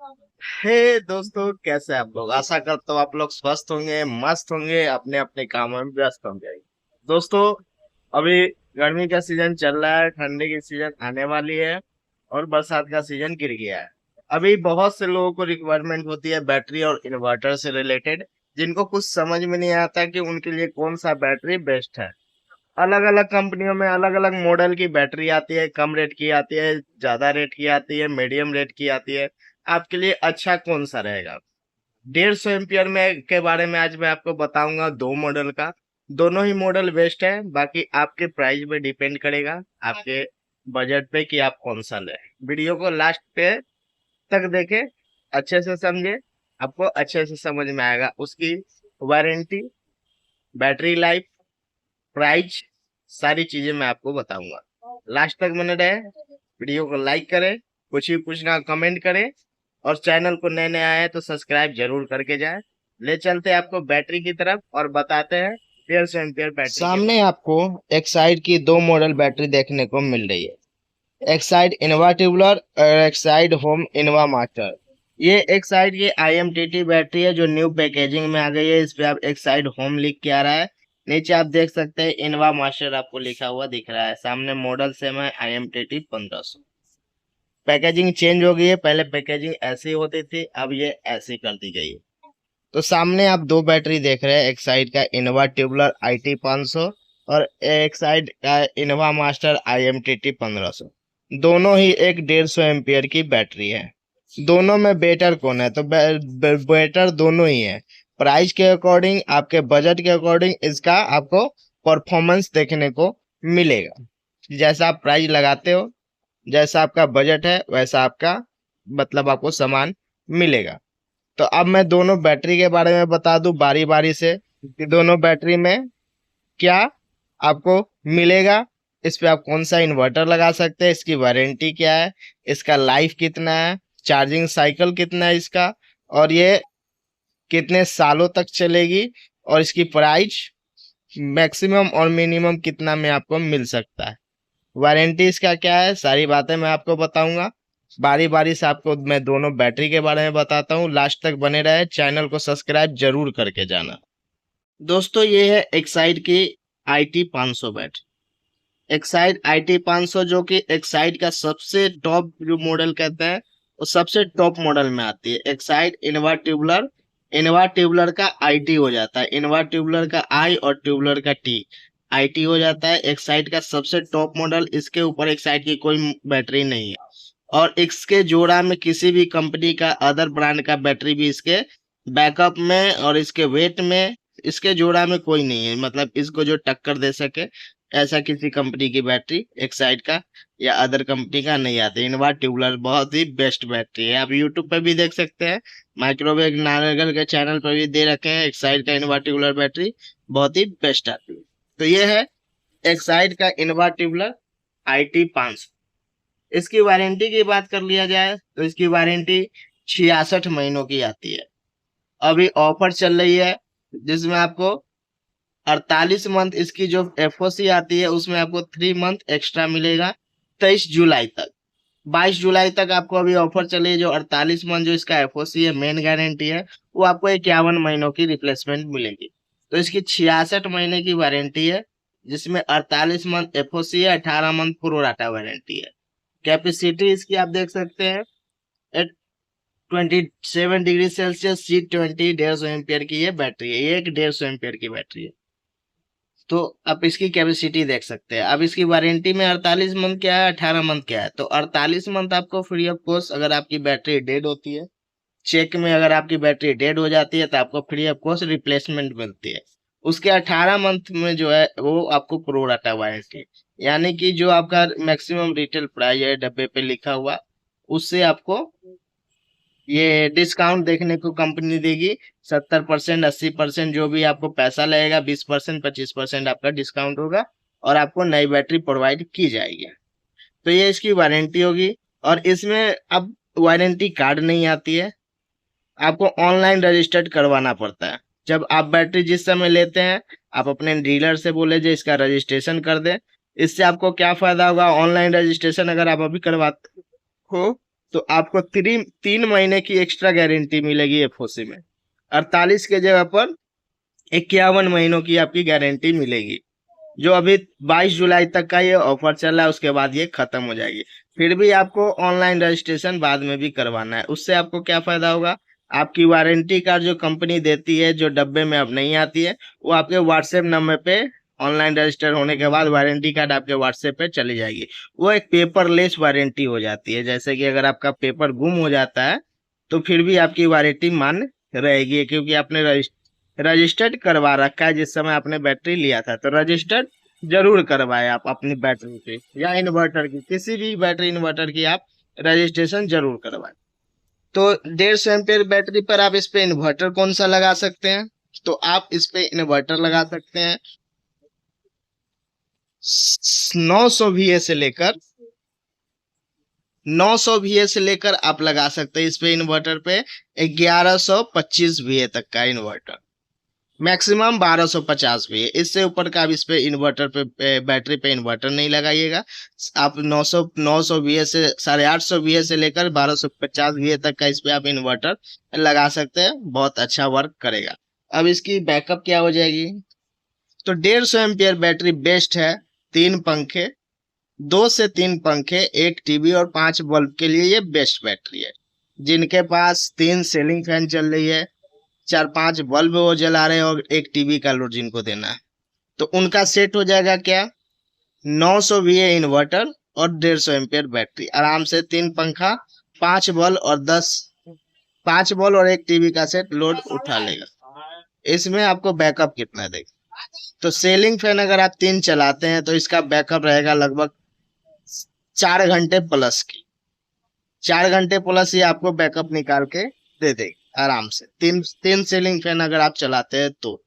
हे दोस्तों, कैसे आप लोग? आशा करता हूँ आप लोग स्वस्थ होंगे, मस्त होंगे, अपने अपने कामों में व्यस्त होंगे। दोस्तों, अभी गर्मी का सीजन चल रहा है, ठंडी की सीजन आने वाली है और बरसात का सीजन गिर गया है। अभी बहुत से लोगों को रिक्वायरमेंट होती है बैटरी और इन्वर्टर से रिलेटेड, जिनको कुछ समझ में नहीं आता कि उनके लिए कौन सा बैटरी बेस्ट है। अलग अलग कंपनियों में अलग अलग मॉडल की बैटरी आती है, कम रेट की आती है, ज्यादा रेट की आती है, मीडियम रेट की आती है। आपके लिए अच्छा कौन सा रहेगा? 150 एम्पियर में के बारे में आज मैं आपको बताऊंगा, दो मॉडल का। दोनों ही मॉडल बेस्ट है, बाकी आपके प्राइस पे डिपेंड करेगा, आपके बजट पे कि आप कौन सा लें। वीडियो को लास्ट पे तक देखें, अच्छे से समझे, आपको अच्छे से समझ में आएगा। उसकी वारंटी, बैटरी लाइफ, प्राइस, सारी चीजें मैं आपको बताऊंगा। लास्ट तक बने रहे, वीडियो को लाइक करें, कुछ भी पूछना कमेंट करें, और चैनल को नए नए आए हैं तो सब्सक्राइब जरूर करके जाएं। ले चलते हैं आपको बैटरी की तरफ और बताते हैं 150 एम्पियर बैटरी के सामने बारे आपको एक्साइड की दो मॉडल बैटरी देखने को मिल रही है। एक्साइड इनोवा ट्यूबुलर और एक्साइड होम इनोवा मास्टर। ये एक साइड ये IMTT बैटरी है जो न्यू पैकेजिंग में आ गई है। इस पे आप एक साइड होम लिख के आ रहा है, नीचे आप देख सकते हैं इनवा मास्टर आपको लिखा हुआ दिख रहा है, सामने मॉडल सेम है IMTT 1500। पैकेजिंग चेंज हो गई है, पहले पैकेजिंग ऐसी होती थी, अब ये ऐसी कर दी गई है। तो सामने आप दो बैटरी देख रहे हैं, एक साइड का इनोवा ट्यूबुलर IT 500 और एक साइड का इनोवा मास्टर IMTT 1500। दोनों ही एक 150 एम्पियर की बैटरी है। दोनों में बेटर कौन है? तो बेटर दोनों ही है। प्राइस के अकॉर्डिंग, आपके बजट के अकॉर्डिंग इसका आपको परफॉर्मेंस देखने को मिलेगा। जैसा आप प्राइस लगाते हो, जैसा आपका बजट है, वैसा आपका मतलब आपको सामान मिलेगा। तो अब मैं दोनों बैटरी के बारे में बता दूं बारी बारी से कि दोनों बैटरी में क्या आपको मिलेगा। इस पे आप कौन सा इन्वर्टर लगा सकते हैं, इसकी वारंटी क्या है, इसका लाइफ कितना है, चार्जिंग साइकिल कितना है इसका, और ये कितने सालों तक चलेगी, और इसकी प्राइस मैक्सिमम और मिनिमम कितना में आपको मिल सकता है, वारंटी इसका क्या है, सारी बातें मैं आपको बताऊंगा। बारी बारी से आपको मैं दोनों बैटरी के बारे में बताता हूँ। लास्ट तक बने रहे, चैनल को सब्सक्राइब जरूर करके जाना। दोस्तों, ये है एक्साइड की IT 500 बैटरी। एक्साइड IT 500 जो कि एक्साइड का सबसे टॉप जो मॉडल कहते हैं, वो सबसे टॉप मॉडल में आती है। Exide Innova tubular, Innova tubular का IT हो जाता है, इनवा ट्यूबुलर का I और ट्यूबुलर का T, IT हो जाता है। एक्साइड का सबसे टॉप मॉडल, इसके ऊपर एक्साइड की कोई बैटरी नहीं है। और इसके जोड़ा में किसी भी कंपनी का अदर ब्रांड का बैटरी भी इसके बैकअप में और इसके वेट में, इसके जोड़ा में कोई नहीं है, मतलब इसको जो टक्कर दे सके, ऐसा किसी कंपनी की बैटरी एक्साइड का या अदर कंपनी का नहीं आती। इनवा ट्यूबुलर बहुत ही बेस्ट बैटरी है, आप यूट्यूब पर भी देख सकते हैं, माइक्रोवेव नारंगल के चैनल पर भी दे रखे हैं। एक्साइड का इनवा ट्यूबुलर बैटरी बहुत ही बेस्ट आती है। तो ये है एक्साइड का इनवा ट्यूबुलर IT 500। इसकी वारंटी की बात कर लिया जाए तो इसकी वारंटी 66 महीनों की आती है। अभी ऑफर चल रही है जिसमें आपको 48 मंथ इसकी जो FOC आती है उसमें आपको 3 मंथ एक्स्ट्रा मिलेगा। 23 जुलाई तक, 22 जुलाई तक आपको अभी ऑफर चली है। जो 48 मंथ जो इसका FOC है, मेन गारंटी है, वो आपको 51 महीनों की रिप्लेसमेंट मिलेगी। तो इसकी 66 महीने की वारंटी है, जिसमें 48 मंथ FOC है, 18 मंथ प्रो डाटा वारंटी है। कैपेसिटी इसकी आप देख सकते हैं, eight 27 degree Celsius, C20, 150 ampere की ये बैटरी है। ये एक 150 एम्पियर की बैटरी है। तो आप इसकी कैपेसिटी देख सकते हैं। अब इसकी वारंटी में 48 मंथ क्या है, 18 मंथ क्या है। तो 48 मंथ आपको फ्री ऑफ कॉस्ट, अगर आपकी बैटरी डेड होती है, चेक में अगर आपकी बैटरी डेड हो जाती है तो आपको फ्री ऑफ कॉस्ट रिप्लेसमेंट मिलती है। उसके 18 मंथ में जो है वो आपको प्रो डाटा वारंटी, यानी कि जो आपका मैक्सिमम रिटेल प्राइस है डब्बे पे लिखा हुआ, उससे आपको ये डिस्काउंट देखने को कंपनी देगी। 70%, 80% जो भी आपको पैसा लगेगा, 20%, 25% आपका डिस्काउंट होगा और आपको नई बैटरी प्रोवाइड की जाएगी। तो ये इसकी वारंटी होगी। और इसमें अब वारंटी कार्ड नहीं आती है, आपको ऑनलाइन रजिस्टर्ड करवाना पड़ता है। जब आप बैटरी जिस समय लेते हैं, आप अपने डीलर से बोले जो इसका रजिस्ट्रेशन कर दे। इससे आपको क्या फायदा होगा? ऑनलाइन रजिस्ट्रेशन अगर आप अभी करवाते हो तो आपको 3 महीने की एक्स्ट्रा गारंटी मिलेगी एफओसी में। 48 के जगह पर 51 महीनों की आपकी गारंटी मिलेगी, जो अभी 22 जुलाई तक का ये ऑफर चल रहा है, उसके बाद ये खत्म हो जाएगी। फिर भी आपको ऑनलाइन रजिस्ट्रेशन बाद में भी करवाना है। उससे आपको क्या फायदा होगा, आपकी वारंटी कार्ड जो कंपनी देती है, जो डब्बे में अब नहीं आती है, वो आपके व्हाट्सएप नंबर पे ऑनलाइन रजिस्टर होने के बाद वारंटी कार्ड आपके व्हाट्सएप पे चली जाएगी। वो एक पेपरलेस वारंटी हो जाती है, जैसे कि अगर आपका पेपर गुम हो जाता है तो फिर भी आपकी वारंटी मान्य रहेगी, क्योंकि आपने रजिस्टर्ड करवा रखा है। जिस समय आपने बैटरी लिया था तो रजिस्टर्ड जरूर करवाए आप अपनी बैटरी पे, या इन्वर्टर की, किसी भी बैटरी इन्वर्टर की आप रजिस्ट्रेशन जरूर करवाए। तो 150 एम्पियर बैटरी पर आप इस पे इन्वर्टर कौन सा लगा सकते हैं, तो आप इस पे इन्वर्टर लगा सकते हैं 900 VA से लेकर 900 VA से लेकर आप लगा सकते हैं इस पे इन्वर्टर पे 1125 VA तक का इन्वर्टर, मैक्सिमम 1250 VA। इससे ऊपर का आप इस पे इन्वर्टर पे बैटरी पे इन्वर्टर नहीं लगाइएगा। आप 900 VA से 850 VA से लेकर 1250 VA तक का इस पे आप इन्वर्टर लगा सकते हैं, बहुत अच्छा वर्क करेगा। अब इसकी बैकअप क्या हो जाएगी, तो 150 एम्पियर बैटरी बेस्ट है। 3 पंखे, 2 से 3 पंखे, 1 टीवी और 5 बल्ब के लिए ये बेस्ट बैटरी है। जिनके पास 3 सीलिंग फैन चल रही है, 4-5 बल्ब वो जला रहे हैं और 1 टीवी का लोड जिनको देना है, तो उनका सेट हो जाएगा क्या, 900 VA इन्वर्टर और 150 एम्पियर बैटरी। आराम से 3 पंखा, 5 बल्ब और 5 बल्ब और 1 टीवी का सेट लोड उठा लेगा। इसमें आपको बैकअप कितना देगा, तो सीलिंग फैन अगर आप 3 चलाते हैं तो इसका बैकअप रहेगा लगभग 4 घंटे प्लस की। 4 घंटे प्लस ये आपको बैकअप निकाल के दे देगी आराम से। तीन सीलिंग फैन अगर आप चलाते हैं तो,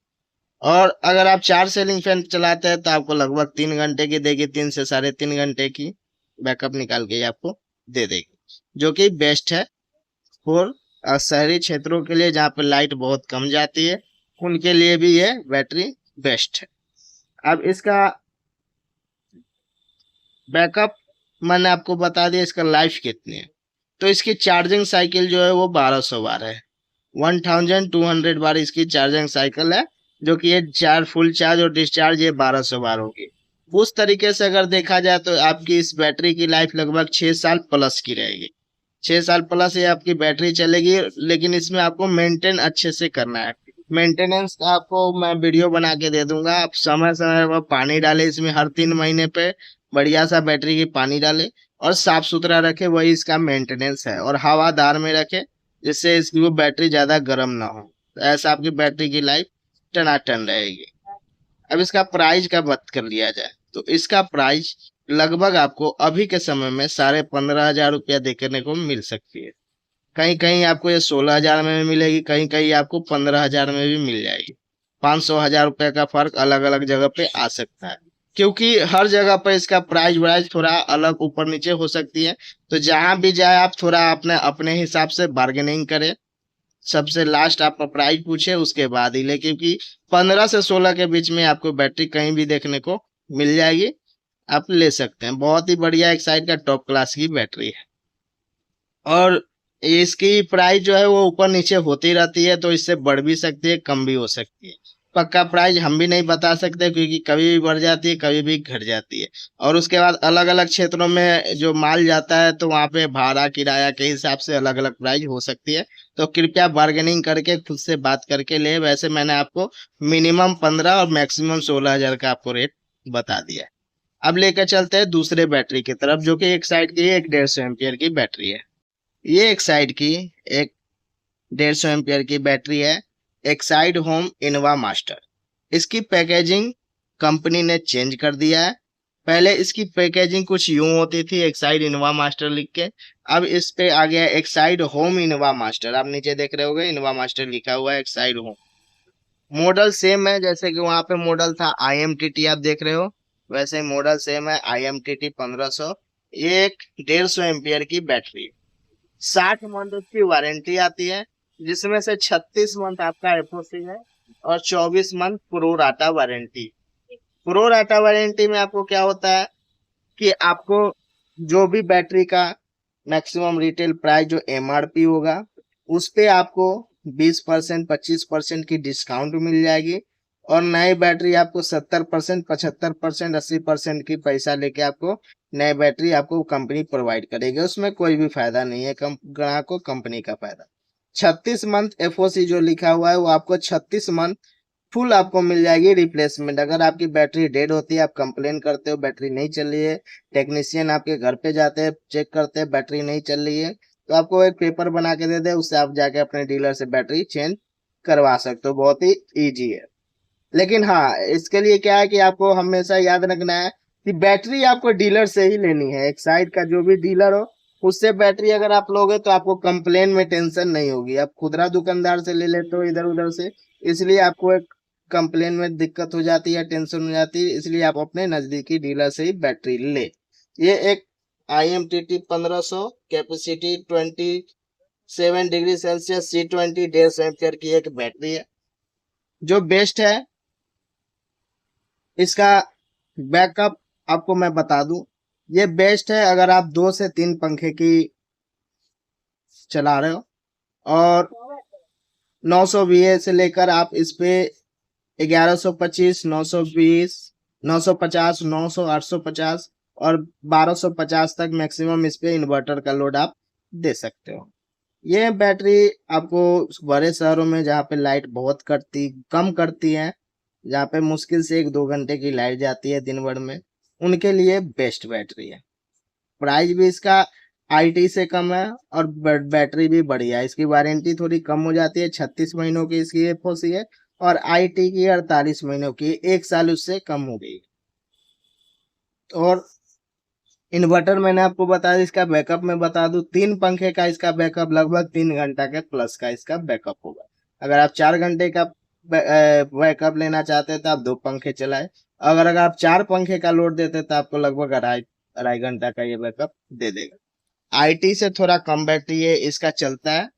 और अगर आप 4 सीलिंग फैन चलाते हैं तो आपको लगभग 3 घंटे की देगी, 3 से 3.5 घंटे की बैकअप निकाल के आपको दे देगी, जो कि बेस्ट है फॉर शहरी क्षेत्रों के लिए, जहाँ पे लाइट बहुत कम जाती है, उनके लिए भी ये बैटरी बेस्ट है। अब इसका बैकअप मैंने आपको बता दिया, इसका लाइफ कितनी है, तो इसकी चार्जिंग साइकिल जो है वो 1200 बार है, 1200 बार इसकी चार्जिंग साइकिल है, जो कि ये फुल चार्ज और डिस्चार्ज ये 1200 बार होगी। उस तरीके से अगर देखा जाए तो आपकी इस बैटरी की लाइफ लगभग 6 साल प्लस की रहेगी। 6 साल प्लस ये आपकी बैटरी चलेगी, लेकिन इसमें आपको मेंटेन अच्छे से करना है। मेंटेनेंस का आपको मैं वीडियो बना के दे दूंगा, आप समय समय पर पानी डाले इसमें, हर 3 महीने पे बढ़िया सा बैटरी की पानी डाले और साफ सुथरा रखे, वही इसका मेंटेनेंस है। और हवादार में रखे, जिससे इसकी वो बैटरी ज्यादा गर्म ना हो, तो ऐसा आपकी बैटरी की लाइफ टनाटन रहेगी। अब इसका प्राइस का बात कर लिया जाए तो इसका प्राइस लगभग आपको अभी के समय में 15,500 रुपया देखने को मिल सकती है। कहीं कहीं आपको ये 16,000 में भी मिलेगी, कहीं कहीं आपको 15,000 में भी मिल जाएगी। 500-1,000 रुपए का फर्क अलग अलग जगह पे आ सकता है, क्योंकि हर जगह पर इसका प्राइस थोड़ा अलग ऊपर नीचे हो सकती है। तो जहां भी जाए आप थोड़ा अपने अपने हिसाब से बार्गेनिंग करें, सबसे लास्ट आप प्राइस पूछे उसके बाद ही ले, क्योंकि 15 से 16 के बीच में आपको बैटरी कहीं भी देखने को मिल जाएगी, आप ले सकते हैं। बहुत ही बढ़िया एक्साइड का टॉप क्लास की बैटरी है, और इसकी प्राइस जो है वो ऊपर नीचे होती रहती है, तो इससे बढ़ भी सकती है, कम भी हो सकती है। पक्का प्राइस हम भी नहीं बता सकते, क्योंकि कभी भी बढ़ जाती है, कभी भी घट जाती है। और उसके बाद अलग अलग क्षेत्रों में जो माल जाता है, तो वहाँ पे भाड़ा किराया के हिसाब से अलग अलग प्राइस हो सकती है। तो कृपया बार्गेनिंग करके खुद से बात करके ले। वैसे मैंने आपको मिनिमम 15 और मैक्सिमम 16,000 का आपको रेट बता दिया है। अब लेकर चलते हैं दूसरे बैटरी की तरफ, जो कि एक साइड की एक 150 एम्पियर की बैटरी है। ये एक साइड की एक 150 एम्पियर की बैटरी है, एक्साइड होम इनोवा मास्टर। इसकी पैकेजिंग कंपनी ने चेंज कर दिया है। पहले इसकी पैकेजिंग कुछ यूं होती थी, एक्साइड इनोवा मास्टर लिख के, अब इस पे आ गया एक्साइड होम इनोवा मास्टर। आप नीचे देख रहे होगे इनोवा मास्टर लिखा हुआ है, एक्साइड होम। मॉडल सेम है, जैसे कि वहां पे मॉडल था IMTT आप देख रहे हो, वैसे मॉडल सेम है, IMTT 1500। ये एक 150 एम्पियर की बैटरी, 60 मंथ उसकी वारंटी आती है, जिसमें से 36 मंथ आपका एफओसी है और 24 month pro rata warranty. Pro rata warranty में आपको क्या होता है कि आपको जो भी बैटरी का मैक्सिमम रिटेल प्राइस जो MRP होगा उस पे आपको 20% 25% की डिस्काउंट मिल जाएगी और नई बैटरी आपको 70% 75% 80% की पैसा लेके आपको नई बैटरी आपको कंपनी प्रोवाइड करेगी। उसमें कोई भी फायदा नहीं है ग्राहक को, कंपनी का फायदा। 36 मंथ FOC जो लिखा हुआ है वो आपको 36 मंथ फुल आपको मिल जाएगी रिप्लेसमेंट। अगर आपकी बैटरी डेड होती है, आप कंप्लेन करते हो बैटरी नहीं चल रही है, टेक्नीशियन आपके घर पे जाते हैं, चेक करते हैं बैटरी नहीं चल रही है, तो आपको एक पेपर बना के दे दे, उससे आप जाके अपने डीलर से बैटरी चेंज करवा सकते हो। बहुत ही ईजी है। लेकिन हाँ, इसके लिए क्या है कि आपको हमेशा याद रखना है कि बैटरी आपको डीलर से ही लेनी है। एक्साइड का जो भी डीलर हो उससे बैटरी अगर आप लोगे तो आपको कंप्लेन में टेंशन नहीं होगी। आप खुदरा दुकानदार से ले लेते हो इधर उधर से, इसलिए आपको एक कंप्लेन में दिक्कत हो जाती है, टेंशन हो जाती है। इसलिए आप अपने नजदीकी डीलर से ही बैटरी ले। ये एक IMTT 1500 capacity 27 degree Celsius C20 150 ampere की एक बैटरी है जो बेस्ट है। इसका बैकअप आपको मैं बता दूं, ये बेस्ट है अगर आप 2 से 3 पंखे की चला रहे हो और 900 VA से लेकर आप इस पे 1125 920 950 900 850 और 1250 तक मैक्सिमम इस पे इन्वर्टर का लोड आप दे सकते हो। ये बैटरी आपको बड़े शहरों में जहाँ पे लाइट बहुत कम करती है, जहाँ पे मुश्किल से 1-2 घंटे की लाइट जाती है दिन भर में, उनके लिए बेस्ट बैटरी है। प्राइस भी इसका IT से कम है और बैटरी भी बढ़िया है। इसकी वारंटी थोड़ी कम हो जाती है, 36 महीनों की इसकी FOC है और IT की 48 महीनों की, 1 साल उससे कम हो गई। और इन्वर्टर मैंने आपको बताया, इसका बैकअप मैं बता दूं, 3 पंखे का इसका बैकअप लगभग 3 घंटा के प्लस का इसका बैकअप होगा। अगर आप 4 घंटे का बैकअप लेना चाहते हैं तो आप 2 पंखे चलाए। अगर आप 4 पंखे का लोड देते तो आपको लगभग अढ़ाई घंटा का ये बैकअप दे देगा। IT से थोड़ा कम बैटरी है इसका चलता है।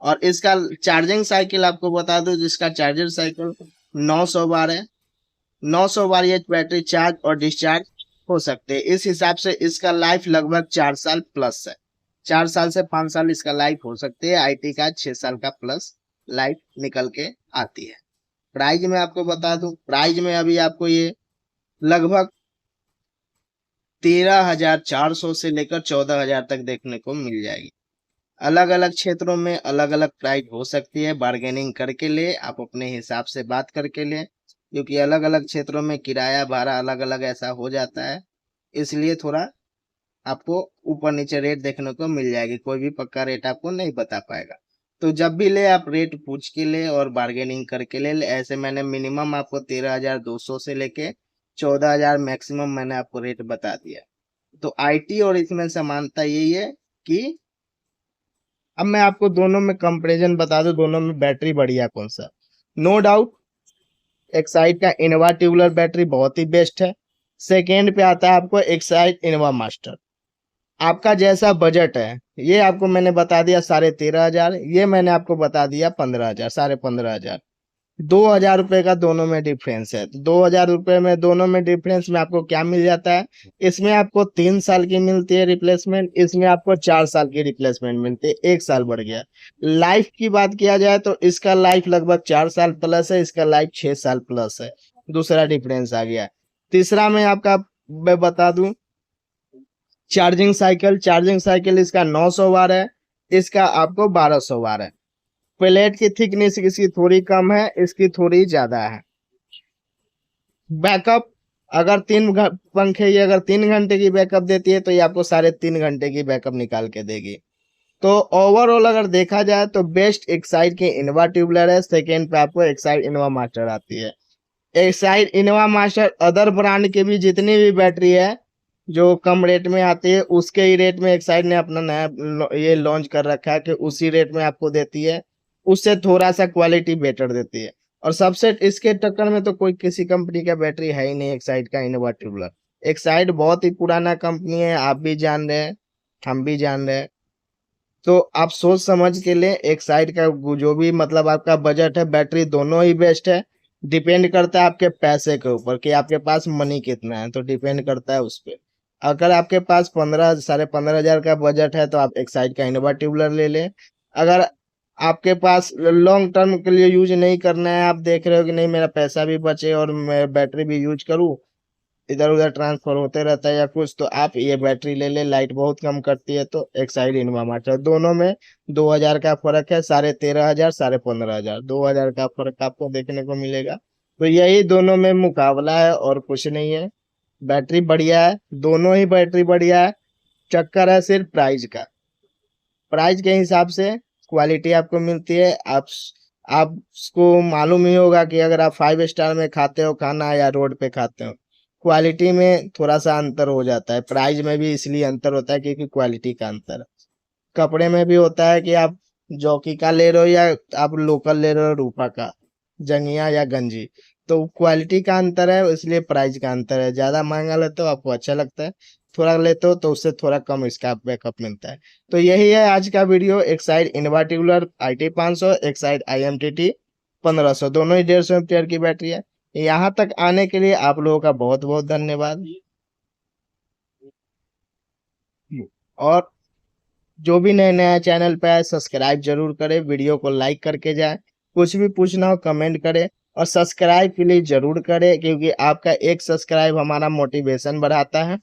और इसका चार्जिंग साइकिल आपको बता दूं, जिसका चार्जर साइकिल 900 बार है। 900 बार ये बैटरी चार्ज और डिस्चार्ज हो सकते हैं। इस हिसाब से इसका लाइफ लगभग 4 साल प्लस है। 4 साल से 5 साल इसका लाइफ हो सकती है। IT का 6 साल का प्लस लाइफ निकल के आती है। प्राइस में आपको बता दूं, प्राइस में अभी आपको ये लगभग 13,400 से लेकर 14,000 तक देखने को मिल जाएगी। अलग अलग क्षेत्रों में अलग अलग प्राइस हो सकती है। बार्गेनिंग करके ले, आप अपने हिसाब से बात करके ले, क्योंकि अलग अलग क्षेत्रों में किराया भाड़ा अलग अलग ऐसा हो जाता है। इसलिए थोड़ा आपको ऊपर नीचे रेट देखने को मिल जाएगी, कोई भी पक्का रेट आपको नहीं बता पाएगा। तो जब भी ले आप रेट पूछ के ले और बार्गेनिंग करके ले। ऐसे मैंने मिनिमम आपको 13,200 से लेके 14,000 मैक्सिमम मैंने आपको रेट बता दिया। तो IT और इसमें समानता यही है कि अब मैं आपको दोनों में कंपैरिजन बता दूं, दोनों में बैटरी बढ़िया कौन सा। नो डाउट एक्साइड का इनोवा ट्यूबुलर बैटरी बहुत ही बेस्ट है। सेकेंड पे आता है आपको एक्साइड इनोवा मास्टर। आपका जैसा बजट है, ये आपको मैंने बता दिया 13,500, ये मैंने आपको बता दिया 15,000, 15,500। 2,000 रुपए का दोनों में डिफरेंस है। तो 2,000 रुपए में दोनों में डिफरेंस में आपको क्या मिल जाता है, इसमें आपको 3 साल की मिलती है रिप्लेसमेंट, इसमें आपको 4 साल की रिप्लेसमेंट मिलती है, 1 साल बढ़ गया। लाइफ की बात किया जाए तो इसका लाइफ लगभग 4 साल प्लस है, इसका लाइफ 6 साल प्लस है। दूसरा डिफरेंस आ गया। तीसरा में आपका मैं बता दूं, चार्जिंग साइकिल इसका 900 वार है, इसका आपको 1200 वार है। प्लेट की थिकनेस इसकी थोड़ी कम है, इसकी थोड़ी ज्यादा है। बैकअप अगर पंखे ये अगर 3 घंटे की बैकअप देती है तो ये आपको 3.5 घंटे की बैकअप निकाल के देगी। तो ओवरऑल अगर देखा जाए तो बेस्ट एक्साइड की इनोवा ट्यूबुलर है। सेकेंड पे आपको एक्साइड इनोवा मास्टर आती है। Exide Innova master other brand के भी जितनी भी बैटरी है जो कम रेट में आती है, उसके ही रेट में एक्साइड ने अपना नया ये लॉन्च कर रखा है कि उसी रेट में आपको देती है। उससे थोड़ा सा क्वालिटी बेटर देती है। और सबसे इसके टक्कर में तो कोई किसी कंपनी का बैटरी है ही नहीं एक्साइड का इनोवा ट्यूबुलर। एक्साइड बहुत ही पुराना कंपनी है, आप भी जान रहे हैं, हम भी जान रहे हैं। तो आप सोच समझ के लिए एक्साइड का जो भी मतलब आपका बजट है, बैटरी दोनों ही बेस्ट है। डिपेंड करता है आपके पैसे के ऊपर कि आपके पास मनी कितना है, तो डिपेंड करता है उस पर। अगर आपके पास 15,000 का बजट है तो आप एक्साइड का इनोवा ट्यूबलर ले लें। अगर आपके पास लॉन्ग टर्म के लिए यूज नहीं करना है, आप देख रहे हो कि नहीं मेरा पैसा भी बचे और मैं बैटरी भी यूज करूँ, इधर-उधर ट्रांसफर होते रहता है या कुछ, तो आप ये बैटरी ले लें, लाइट बहुत कम करती है। तो एक्साइड इनोवा मास्टर दोनों में 2000 का फ़र्क है, 13,500 15,500 2000 का फ़र्क आपको देखने को मिलेगा। तो यही दोनों में मुकाबला है और कुछ नहीं है। बैटरी बढ़िया है, दोनों ही बैटरी बढ़िया है, चक्कर है सिर्फ प्राइस का। प्राइस के हिसाब से क्वालिटी आपको मिलती है। आपको मालूम ही होगा कि अगर आप 5 स्टार में खाते हो खाना या रोड पे खाते हो, क्वालिटी में थोड़ा-सा अंतर हो जाता है। प्राइस में भी इसलिए अंतर होता है क्योंकि क्वालिटी का अंतर है। कपड़े में भी होता है कि आप जॉकी का ले रहे हो या आप लोकल ले रहे हो रूपा का, जंगिया या गंजी। तो क्वालिटी का अंतर है, इसलिए प्राइस का अंतर है। ज़्यादा महँगा लेते हो आपको अच्छा लगता है, थोड़ा लेते हो तो उससे थोड़ा कम इसका बैकअप मिलता है। तो यही है आज का वीडियो। एक साइड इनोवा ट्यूबलर IT 500, एक साइड IMTT 1500, दोनों ही 150 एम्पीयर की बैटरी है। यहाँ तक आने के लिए आप लोगों का बहुत-बहुत धन्यवाद। और जो भी नया चैनल पे आए सब्सक्राइब जरूर करें, वीडियो को लाइक करके जाएं। कुछ भी पूछना हो कमेंट करें और सब्सक्राइब के लिए जरूर करें क्योंकि आपका एक सब्सक्राइब हमारा मोटिवेशन बढ़ाता है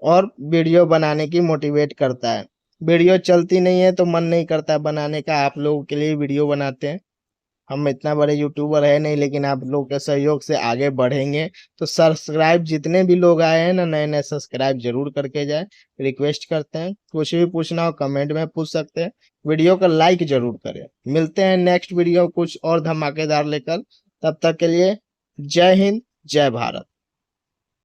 और वीडियो बनाने की मोटिवेट करता है। वीडियो चलती नहीं है तो मन नहीं करता बनाने का, आप लोगों के लिए वीडियो बनाते हैं। हम इतना बड़े यूट्यूबर है नहीं, लेकिन आप लोगों के सहयोग से आगे बढ़ेंगे। तो सब्सक्राइब जितने भी लोग आए हैं ना नए-नए, सब्सक्राइब ज़रूर करके जाएँ, रिक्वेस्ट करते हैं। कुछ भी पूछना हो कमेंट में पूछ सकते हैं। वीडियो को लाइक ज़रूर करें। मिलते हैं नेक्स्ट वीडियो कुछ और धमाकेदार लेकर, तब तक के लिए जय हिंद, जय भारत।